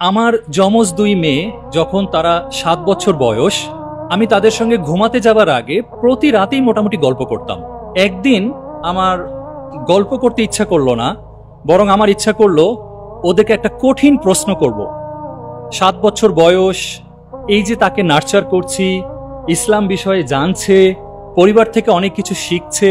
আমার যমজ দুই মেয়ে যখন তারা 7 বছর বয়স, আমি তাদের সঙ্গে ঘুমাতে যাবার আগে প্রতি রাতেই মোটামুটি গল্প করতাম। একদিন আমার গল্প করতে ইচ্ছা করলো না, বরং আমার ইচ্ছা করলো ওদেরকে একটা কঠিন প্রশ্ন করব। 7 বছর বয়স, এই যে তাকে নার্চার করছি, ইসলাম বিষয়ে জানছে, পরিবার থেকে অনেক কিছু শিখছে,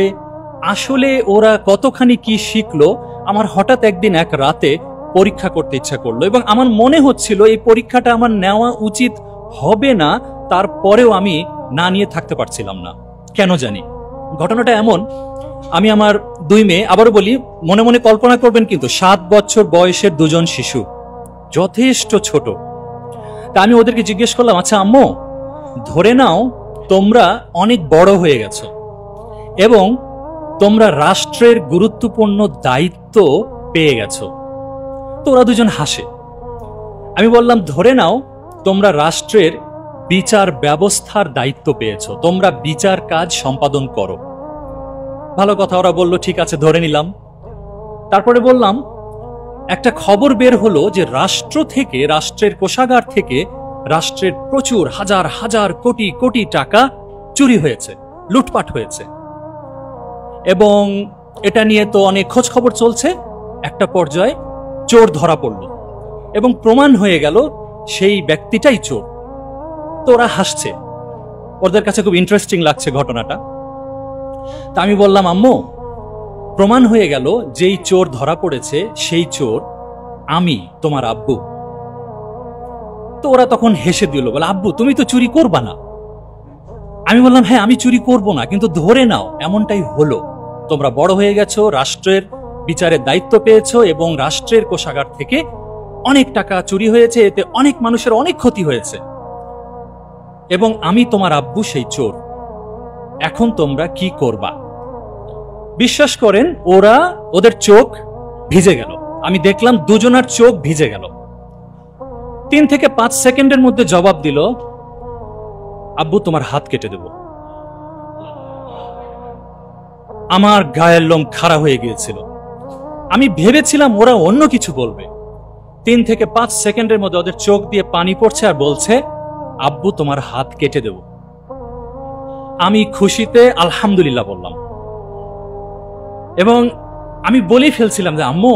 আসলে ওরা কতখানি কি শিখলো আমার হঠাৎ একদিন এক রাতে পরীক্ষা করতে ইচ্ছা করলো। এবং আমার মনে হচ্ছিল এই পরীক্ষাটা আমার নেওয়া উচিত হবে না, তারপরেও আমি না নিয়ে থাকতে পারছিলাম না, কেন জানি। ঘটনাটা এমন, আমি আমার দুই মেয়ে, আবারও বলি মনে মনে কল্পনা করবেন কিন্তু, 7 বছর বয়সের দুজন শিশু, যথেষ্ট ছোট। তা আমি ওদেরকে জিজ্ঞেস করলাম, আচ্ছা আম্মু, ধরে নাও তোমরা অনেক বড় হয়ে গেছো এবং তোমরা রাষ্ট্রের গুরুত্বপূর্ণ দায়িত্ব পেয়ে গেছো। তো ওরা দুজন হাসে। আমি বললাম, ধরে নাও তোমরা রাষ্ট্রের বিচার ব্যবস্থার দায়িত্ব পেয়েছো, তোমরা বিচার কাজ সম্পাদন করো। ভালো কথা, ওরা বলল ঠিক আছে, ধরে নিলাম। তারপরে বললাম, একটা খবর বের হলো যে রাষ্ট্র থেকে, রাষ্ট্রের কোষাগার থেকে রাষ্ট্রের প্রচুর হাজার হাজার কোটি কোটি টাকা চুরি হয়েছে, লুটপাট হয়েছে, এবং এটা নিয়ে তো অনেক খোঁজ খবর চলছে। একটা পর্যায়ে চোর ধরা পড়ল এবং প্রমাণ হয়ে গেল সেই ব্যক্তিটাই চোর। তো ওরা হাসছে, ওদের কাছে খুব ইন্টারেস্টিং লাগছে ঘটনাটা। তা আমি বললাম, আম্মু, প্রমাণ হয়ে গেল যেই চোর ধরা পড়েছে সেই চোর আমি, তোমার আব্বু। তো ওরা তখন হেসে দিল, বলে আব্বু তুমি তো চুরি করবা না। আমি বললাম, হ্যাঁ আমি চুরি করব না, কিন্তু ধরে নাও এমনটাই হলো, তোমরা বড় হয়ে গেছো, রাষ্ট্রের বিচারের দায়িত্ব পেয়েছো এবং রাষ্ট্রের কোষাগার থেকে অনেক টাকা চুরি হয়েছে, এতে অনেক মানুষের অনেক ক্ষতি হয়েছে এবং আমি তোমার আব্বু সেই চোর। এখন তোমরা কি করবা? বিশ্বাস করেন, ওদের চোখ ভিজে গেল। আমি দেখলাম দুজনার চোখ ভিজে গেল। 3 থেকে 5 সেকেন্ডের মধ্যে জবাব দিল, আব্বু তোমার হাত কেটে দেব। আমার গায়ের লোম খাড়া হয়ে গিয়েছিল। আমি ভেবেছিলাম ওরা অন্য কিছু বলবে। 3 থেকে 5 সেকেন্ডের মধ্যে ওদের চোখ দিয়ে পানি পড়ছে আর বলছে, আব্বু তোমার হাত কেটে দেব। আমি খুশিতে আলহামদুলিল্লাহ বললাম এবং আমি বলেই ফেলছিলাম যে আম্মু,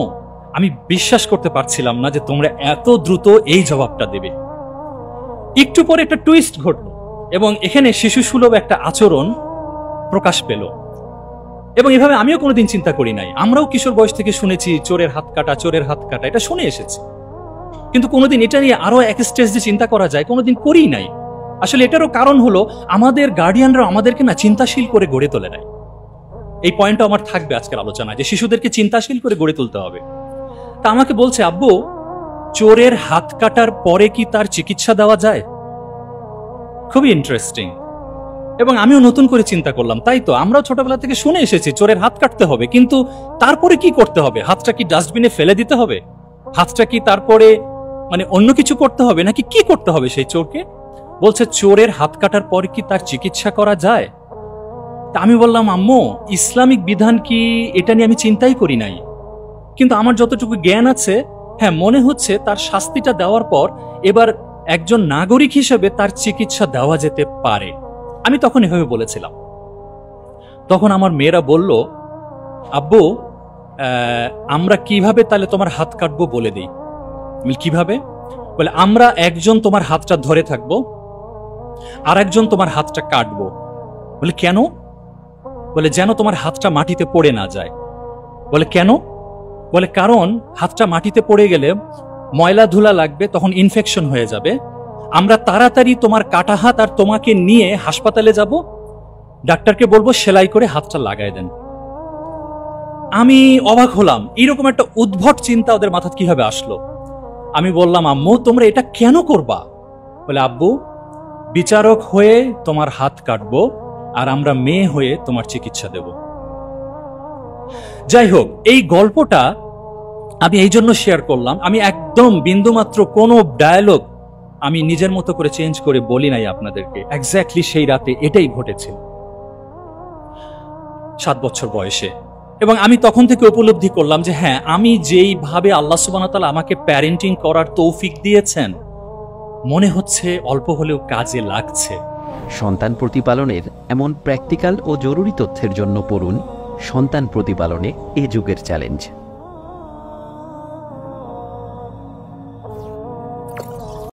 আমি বিশ্বাস করতে পারছিলাম না যে তোমরা এত দ্রুত এই জবাবটা দেবে। একটু পরে একটা টুইস্ট ঘটলো এবং এখানে শিশু সুলভ একটা আচরণ প্রকাশ পেল। এবং এভাবে আমিও কোনোদিন চিন্তা করি নাই। আমরাও কিশোর বয়স থেকে শুনেছি চোরের হাত কাটা, চোরের হাত কাটা, এটা শুনে এসেছি, কিন্তু কোনোদিন এটা নিয়ে আরো এক স্টেজ যে চিন্তা করা যায় কোনোদিন করি নাই। আসলে এটারও কারণ হলো আমাদের গার্ডিয়ানরা আমাদেরকে না চিন্তাশীল করে গড়ে তোলে নাই। এই পয়েন্টটা আমার থাকবে আজকের আলোচনায়, যে শিশুদেরকে চিন্তাশীল করে গড়ে তুলতে হবে। তা আমাকে বলছে, আব্বু চোরের হাত কাটার পরে কি তার চিকিৎসা দেওয়া যায়? খুবই ইন্টারেস্টিং। এবং আমিও নতুন করে চিন্তা করলাম, তাই তো আমরাও ছোটবেলা থেকে শুনে এসেছি চোরের হাত কাটতে হবে, কিন্তু তারপরে কি করতে হবে? হাতটা কি ডাস্টবিনে ফেলে দিতে হবে? হাতটা কি তারপরে অন্য কিছু করতে হবে, নাকি কি করতে হবে সেই চোরকে? বলছে চোরের হাত কাটার পর কি তার চিকিৎসা করা যায়? তা আমি বললাম, আম্মু ইসলামিক বিধান কি, এটা নিয়ে আমি চিন্তাই করি নাই, কিন্তু আমার যতটুকু জ্ঞান আছে, হ্যাঁ মনে হচ্ছে তার শাস্তিটা দেওয়ার পর এবার একজন নাগরিক হিসেবে তার চিকিৎসা দেওয়া যেতে পারে। আমি তখন এভাবে বলেছিলাম। তখন আমার মেয়েরা বলল, আব্বু আমরা কিভাবে তাহলে তোমার হাত কাটবো বলে দিই। কিভাবে? বলে আমরা একজন তোমার হাতটা ধরে থাকবো আর একজন তোমার হাতটা কাটবো। বলে কেন? বলে যেন তোমার হাতটা মাটিতে পড়ে না যায়। বলে কেন? বলে কারণ হাতটা মাটিতে পড়ে গেলে ময়লা ধুলা লাগবে, তখন ইনফেকশন হয়ে যাবে। আমরা তাড়াতাড়ি তোমার কাটা হাত আর তোমাকে নিয়ে হাসপাতালে যাব, ডাক্তারকে বলবো সেলাই করে হাতটা লাগায় দেন। আমি অবাক হলাম, এইরকম একটা উদ্ভট চিন্তা ওদের মাথায় কিভাবে আসলো। আমি বললাম, আম্মু তোমরা এটা কেন করবা? বলে আব্বু বিচারক হয়ে তোমার হাত কাটবো আর আমরা মেয়ে হয়ে তোমার চিকিৎসা দেব। যাই হোক, এই গল্পটা আমি এই জন্য শেয়ার করলাম, আমি একদম বিন্দুমাত্র কোনো ডায়ালগ আমি নিজের মতো করে চেঞ্জ করে বলি নাই আপনাদেরকে। এক্স্যাক্টলি সেই রাতে এটাই ঘটেছিল। 7 বছর বয়সে এবং আমি তখন থেকে উপলব্ধি করলাম যে হ্যাঁ, আমি যেইভাবে আল্লাহ সুবহানাহু ওয়া তাআলা আমাকে প্যারেন্টিং করার তৌফিক দিয়েছেন, মনে হচ্ছে অল্প হলেও কাজে লাগছে। সন্তান প্রতিপালনের এমন প্র্যাকটিক্যাল ও জরুরি তথ্যের জন্য পড়ুন সন্তান প্রতিপালনে এ যুগের চ্যালেঞ্জ।